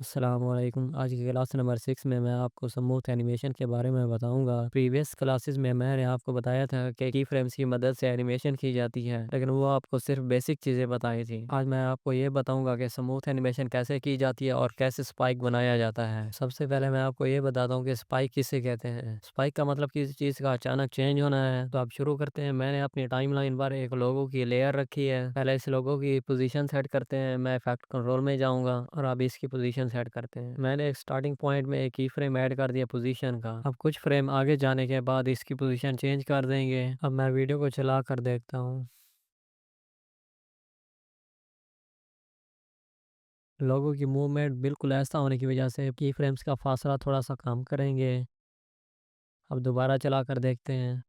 अस्सलामुअलैकुम। आज की क्लास नंबर 6 में मैं आपको स्मूथ एनिमेशन के बारे में बताऊंगा। प्रीवियस क्लासेस में मैंने आपको बताया था कि की फ्रेम्स की मदद से एनिमेशन की जाती है, लेकिन वो आपको सिर्फ बेसिक चीज़ें बताई थी। आज मैं आपको ये बताऊंगा कि स्मूथ एनिमेशन कैसे की जाती है और कैसे स्पाइक बनाया जाता है। सबसे पहले मैं आपको ये बताता हूँ कि स्पाइक किसे कहते हैं। स्पाइक का मतलब किसी चीज़ का अचानक चेंज होना है। तो आप शुरू करते हैं। मैंने अपनी टाइमलाइन पर एक लोगो की लेयर रखी है। पहले इस लोगो की पोजीशन सेट करते हैं। मैं इफेक्ट कंट्रोल में जाऊंगा और अब इसकी पोजीशन सेट करते हैं। मैंने एक स्टार्टिंग पॉइंट में एक की फ्रेम ऐड कर दिया पोजीशन का। अब कुछ फ्रेम आगे जाने के बाद इसकी पोजीशन चेंज कर देंगे। अब मैं वीडियो को चला कर देखता हूँ। लोगों की मूवमेंट बिल्कुल ऐसा होने की वजह से की फ्रेम्स का फासला थोड़ा सा कम करेंगे। अब दोबारा चला कर देखते हैं।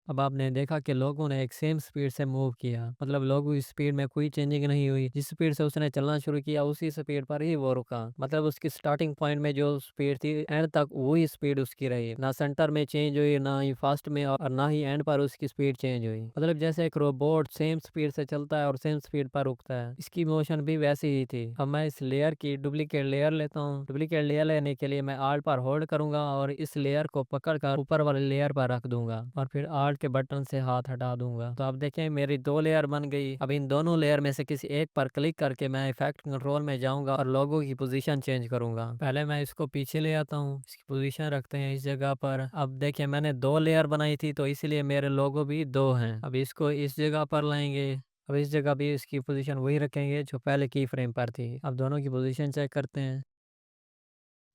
अब आपने देखा कि लोगों ने एक सेम स्पीड से मूव किया, मतलब लोगों की स्पीड में कोई चेंजिंग नहीं हुई। जिस स्पीड से उसने चलना शुरू किया उसी स्पीड पर ही वो रुका। मतलब उसकी स्टार्टिंग पॉइंट में जो स्पीड थी एंड तक वही स्पीड उसकी रही। ना सेंटर में चेंज हुई, ना ही फास्ट में, और ना ही एंड पर उसकी स्पीड चेंज हुई। मतलब जैसे एक रोबोट सेम स्पीड से चलता है और सेम स्पीड पर रुकता है, इसकी मोशन भी वैसी ही थी। अब मैं इस लेयर की डुप्लीकेट लेयर लेता हूँ। डुप्लीकेट लेयर लेने के लिए मैं आल्ट पर होल्ड करूंगा और इस लेयर को पकड़ कर ऊपर वाले लेयर पर रख दूंगा और फिर आल्ट के बटन से हाथ हटा दूंगा। तो अब देखें मेरी दो लेयर बन गई। अब इन दोनों लेयर में से किसी एक पर क्लिक करके मैं इफेक्ट कंट्रोल में जाऊंगा और लोगो की पोजीशन चेंज करूंगा। पहले मैं इसको पीछे ले आता हूँ, इसकी पोजीशन रखते हैं इस जगह पर। अब देखिए मैंने दो लेयर बनाई थी तो इसलिए मेरे लोगो भी दो हैं। अब इसको इस जगह पर लाएंगे। अब इस जगह भी इसकी पोजीशन वही रखेंगे जो पहले की फ्रेम पर थी। अब दोनों की पोजीशन चेक करते हैं।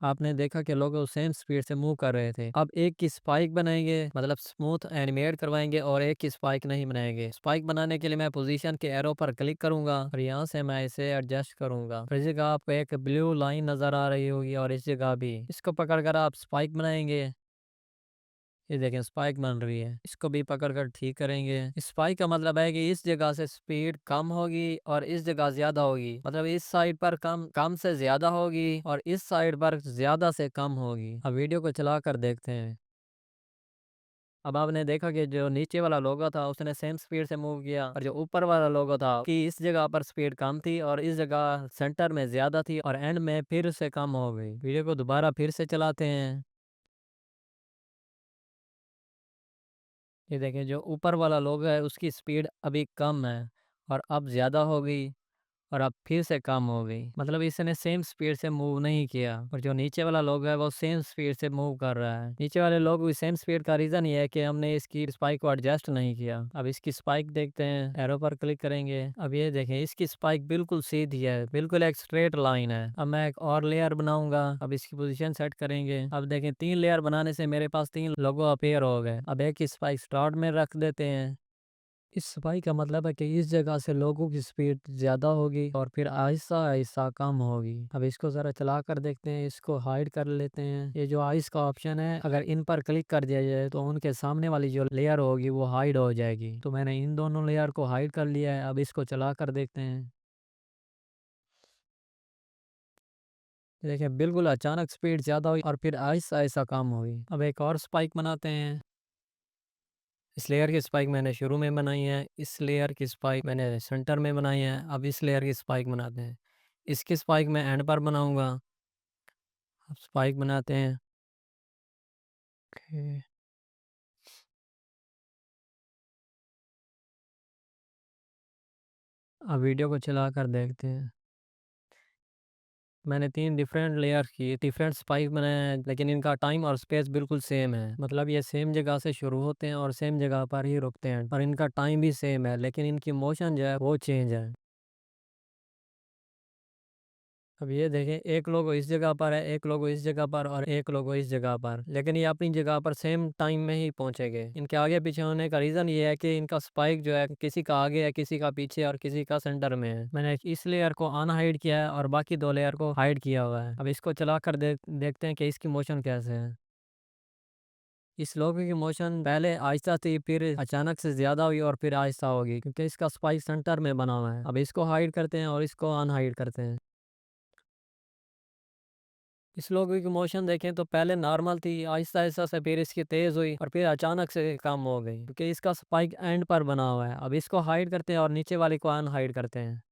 आपने देखा कि लोग सेम स्पीड से मूव कर रहे थे। अब एक की स्पाइक बनाएंगे, मतलब स्मूथ एनिमेट करवाएंगे, और एक की स्पाइक नहीं बनाएंगे। स्पाइक बनाने के लिए मैं पोजीशन के एरो पर क्लिक करूंगा और यहाँ से मैं इसे एडजस्ट करूंगा। और इस जगह आपको एक ब्लू लाइन नजर आ रही होगी और इस जगह भी। इसको पकड़कर आप स्पाइक बनाएंगे। ये देखें स्पाइक बन रही है। इसको भी पकड़ कर ठीक करेंगे। स्पाइक का मतलब है कि इस जगह से स्पीड कम होगी और इस जगह ज्यादा होगी। मतलब इस साइड पर कम कम से ज्यादा होगी और इस साइड पर ज्यादा से कम होगी। अब वीडियो को चला कर देखते हैं। अब आपने देखा कि जो नीचे वाला लोगो था उसने सेम स्पीड से मूव किया, और जो ऊपर वाला लोगो था कि इस जगह पर स्पीड कम थी और इस जगह सेंटर में ज्यादा थी और एंड में फिर से कम हो गई। वीडियो को दोबारा फिर से चलाते हैं। ये देखें जो ऊपर वाला लोगो है उसकी स्पीड अभी कम है और अब ज़्यादा हो गई और अब फिर से कम हो गई। मतलब इसने सेम स्पीड से मूव नहीं किया, और जो नीचे वाला लोग है वो सेम स्पीड से मूव कर रहा है। नीचे वाले लोग भी सेम स्पीड का रीज़न ये है कि हमने इसकी स्पाइक को एडजस्ट नहीं किया। अब इसकी स्पाइक देखते हैं, एरो पर क्लिक करेंगे। अब ये देखें इसकी स्पाइक बिल्कुल सीधी है, बिल्कुल एक स्ट्रेट लाइन है। अब मैं एक और लेयर बनाऊंगा। अब इसकी पोजीशन सेट करेंगे। अब देखें 3 लेयर बनाने से मेरे पास 3 लोगो अपीयर हो गए। अब एक की स्पाइक स्टार्ट में रख देते हैं। इस सफाई का मतलब है कि इस जगह से लोगों की स्पीड ज़्यादा होगी और फिर आहिस्ता आहिस्ता कम होगी। अब इसको ज़रा चला कर देखते हैं, इसको हाइड कर लेते हैं। ये जो आइस का ऑप्शन है, अगर इन पर क्लिक कर दिया जाए तो उनके सामने वाली जो लेयर होगी वो हाइड हो जाएगी। तो मैंने इन दोनों लेयर को हाइड कर लिया है। अब इसको चला कर देखते हैं। देखिए बिल्कुल अचानक स्पीड ज़्यादा हुई और फिर आहिस्ता आहिस्ता कम हुई। अब एक और स्पाइक बनाते हैं। इस लेयर की स्पाइक मैंने शुरू में बनाई है, इस लेयर की स्पाइक मैंने सेंटर में बनाई है। अब इस लेयर की स्पाइक बनाते हैं। इसकी स्पाइक मैं एंड पर बनाऊंगा। अब स्पाइक बनाते हैं। ओके। अब वीडियो को चला कर देखते हैं। मैंने 3 डिफरेंट लेयर की डिफरेंट स्पाइक बनाए हैं, लेकिन इनका टाइम और स्पेस बिल्कुल सेम है। मतलब ये सेम जगह से शुरू होते हैं और सेम जगह पर ही रुकते हैं, और इनका टाइम भी सेम है, लेकिन इनकी मोशन जो है वो चेंज है। अब ये देखें एक लोगो इस जगह पर है, एक लोगो इस जगह पर और एक लोगो इस जगह पर, लेकिन ये अपनी जगह पर सेम टाइम में ही पहुंचेंगे। इनके आगे पीछे होने का रीज़न ये है कि इनका स्पाइक जो है किसी का आगे है, किसी का पीछे और किसी का सेंटर में है। मैंने इस लेयर को अनहाइड किया है और बाकी 2 लेयर को हाइड किया हुआ है। अब इसको चला कर देखते हैं कि इसकी मोशन कैसे है। इस लोगो की मोशन पहले आहिस्ता थी, फिर अचानक से ज़्यादा हुई और फिर आहिस्ता होगी, क्योंकि इसका स्पाइक सेंटर में बना हुआ है। अब इसको हाइड करते हैं और इसको अनहाइड करते हैं। इस लोगों की मोशन देखें तो पहले नॉर्मल थी, आहिस्ता-आहिस्ता से फिर इसकी तेज़ हुई और फिर अचानक से कम हो गई, क्योंकि इसका स्पाइक एंड पर बना हुआ है। अब इसको हाइड करते हैं और नीचे वाले को अनहाइड करते हैं।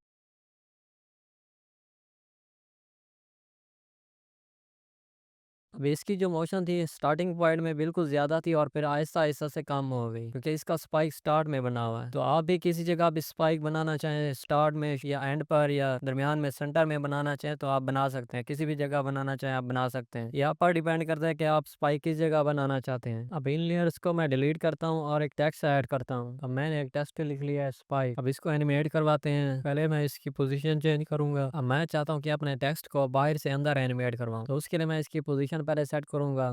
अब इसकी जो मोशन थी स्टार्टिंग पॉइंट में बिल्कुल ज़्यादा थी और फिर आहिस्ता-आहिस्ता से कम हो गई क्योंकि इसका स्पाइक स्टार्ट में बना हुआ है। तो आप भी किसी जगह पे स्पाइक बनाना चाहें स्टार्ट में या एंड पर या दरमियान में सेंटर में बनाना चाहें तो आप बना सकते हैं। किसी भी जगह बनाना चाहें आप बना सकते हैं। ये आप पर डिपेंड करता है कि आप स्पाइक किस जगह बनाना चाहते हैं। अब इन लेयर्स को मैं डिलीट करता हूँ और एक टेक्स्ट ऐड करता हूँ। अब मैंने एक टेक्स्ट लिख लिया है स्पाइक। अब इसको एनिमेट करवाते हैं। पहले मैं इसकी पोज़ीशन चेंज करूँगा। अब मैं चाहता हूँ कि अपने टेक्स्ट को बाहर से अंदर एनिमेट करवाऊँ। तो उसके लिए मैं इसकी पोज़ीशन पहले सेट करूँगा।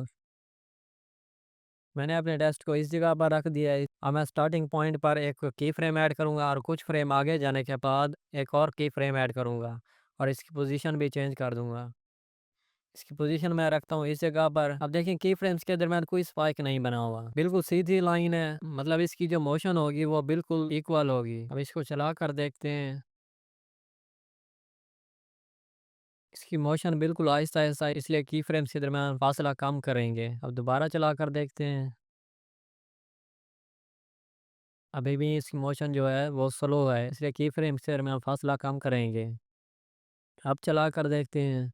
मैंने अपने टेक्स्ट को इस जगह पर रख दिया है। अब मैं स्टार्टिंग पॉइंट पर एक की फ्रेम ऐड करूँगा और कुछ फ्रेम आगे जाने के बाद एक और की फ्रेम ऐड करूँगा और इसकी पोज़ीशन भी चेंज कर दूँगा। इसकी पोज़ीशन मैं रखता हूँ इस जगह पर। अब देखें की फ्रेम्स के दरमियान कोई स्पाइक नहीं बना हुआ। बिल्कुल सीधी लाइन है। मतलब इसकी जो मोशन होगी वो बिल्कुल इक्वल होगी। अब इसको चला कर देखते हैं। इसकी मोशन बिल्कुल आहिस्ता-आहिस्ता है इसलिए की फ्रेम्स के दरमियान फासला कम करेंगे। अब दोबारा चला कर देखते हैं। अभी भी इसकी मोशन जो है वो स्लो है इसलिए की फ्रेम्स के दरमियान फासला कम करेंगे। अब चला कर देखते हैं।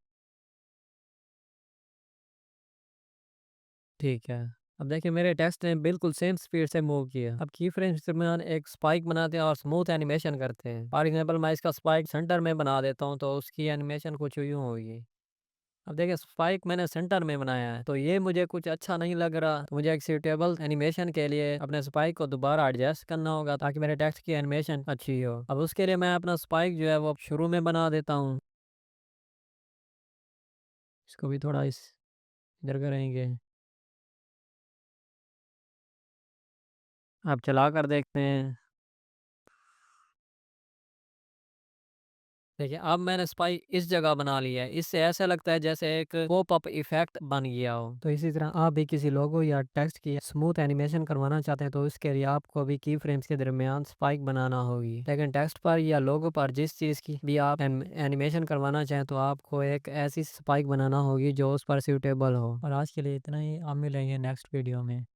ठीक है। अब देखिए मेरे टेक्स्ट ने बिल्कुल सेम स्पीड से मूव किया। अब की फ्रेम्स के दरमियान एक स्पाइक बनाते हैं और स्मूथ एनिमेशन करते हैं। फॉर एग्जांपल मैं इसका स्पाइक सेंटर में बना देता हूँ तो उसकी एनिमेशन कुछ यूँ होगी। अब देखिए स्पाइक मैंने सेंटर में बनाया है तो ये मुझे कुछ अच्छा नहीं लग रहा। तो मुझे एक सूटेबल एनिमेशन के लिए अपने स्पाइक को दोबारा एडजस्ट करना होगा ताकि मेरे टेक्स्ट की एनिमेशन अच्छी हो। अब उसके लिए मैं अपना स्पाइक जो है वो शुरू में बना देता हूँ। इसको भी थोड़ा इस इधर करेंगे। अब चला कर देखते हैं। देखिए अब मैंने स्पाइक इस जगह बना लिया है। इससे ऐसा लगता है जैसे एक पॉप अप इफेक्ट बन गया हो। तो इसी तरह आप भी किसी लोगो या टेक्स्ट की स्मूथ एनिमेशन करवाना चाहते हैं तो उसके लिए आपको भी की फ्रेम्स के दरमियान स्पाइक बनाना होगी। लेकिन टेक्स्ट पर या लोगो पर जिस चीज़ की भी आप एनिमेशन करवाना चाहें तो आपको एक ऐसी स्पाइक बनाना होगी जो उस पर सूटेबल हो। और आज के लिए इतना ही। आप मिलेंगे नेक्स्ट वीडियो में।